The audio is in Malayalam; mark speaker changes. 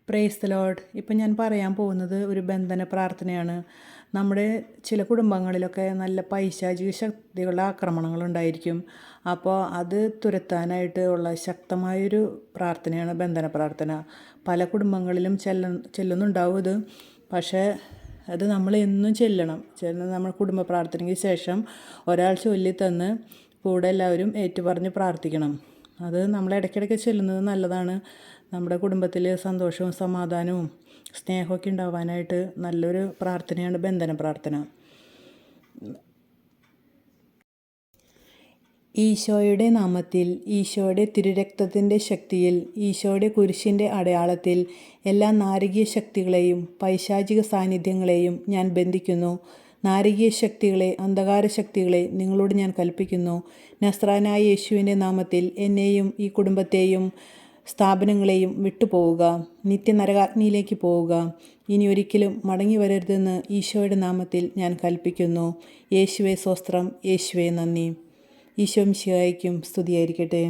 Speaker 1: Praise the Lord. ഇപ്പം ഞാൻ പറയാൻ പോകുന്നത് ഒരു ബന്ധന പ്രാർത്ഥനയാണ്. നമ്മുടെ ചില കുടുംബങ്ങളിലൊക്കെ നല്ല പൈശാചിക ശക്തികളുടെ ആക്രമണങ്ങളുണ്ടായിരിക്കും. അപ്പോൾ അത് തുരത്താനായിട്ട് ഉള്ള ശക്തമായൊരു പ്രാർത്ഥനയാണ് ബന്ധന പ്രാർത്ഥന. പല കുടുംബങ്ങളിലും ചെല്ലുന്നുണ്ടാവും ഇത്. പക്ഷേ അത് നമ്മൾ എന്നും ചെല്ലണം. നമ്മൾ കുടുംബ പ്രാർത്ഥനയ്ക്ക് ശേഷം ഒരാൾ ചൊല്ലിത്തന്ന് കൂടെ എല്ലാവരും ഏറ്റുപറഞ്ഞ് പ്രാർത്ഥിക്കണം. അത് നമ്മൾ ഇടയ്ക്കിടയ്ക്ക് ചെല്ലുന്നത് നല്ലതാണ്. നമ്മുടെ കുടുംബത്തിൽ സന്തോഷവും സമാധാനവും സ്നേഹമൊക്കെ ഉണ്ടാവാനായിട്ട് നല്ലൊരു പ്രാർത്ഥനയാണ് ബന്ധന പ്രാർത്ഥന. ഈശോയുടെ നാമത്തിൽ, ഈശോയുടെ തിരുരക്തത്തിൻ്റെ ശക്തിയിൽ, ഈശോയുടെ കുരിശിൻ്റെ അടയാളത്തിൽ എല്ലാ നാരകീയ ശക്തികളെയും പൈശാചിക സാന്നിധ്യങ്ങളെയും ഞാൻ ബന്ധിക്കുന്നു. നാരകീയ ശക്തികളെ, അന്ധകാര ശക്തികളെ, നിങ്ങളോട് ഞാൻ കൽപ്പിക്കുന്നു. നസ്രായനായ യേശുവിൻ്റെ നാമത്തിൽ എന്നെയും ഈ കുടുംബത്തെയും സ്ഥാപനങ്ങളെയും വിട്ടുപോവുക. നിത്യനരകാഗ്നിയിലേക്ക് പോവുക. ഇനി ഒരിക്കലും മടങ്ങി വരരുതെന്ന് ഈശോയുടെ നാമത്തിൽ ഞാൻ കൽപ്പിക്കുന്നു. യേശുവേ സ്വസ്ത്രം, യേശുവേ നന്ദി. ഈശോ മിശിഹായ്ക്കും സ്തുതിയായിരിക്കട്ടെ.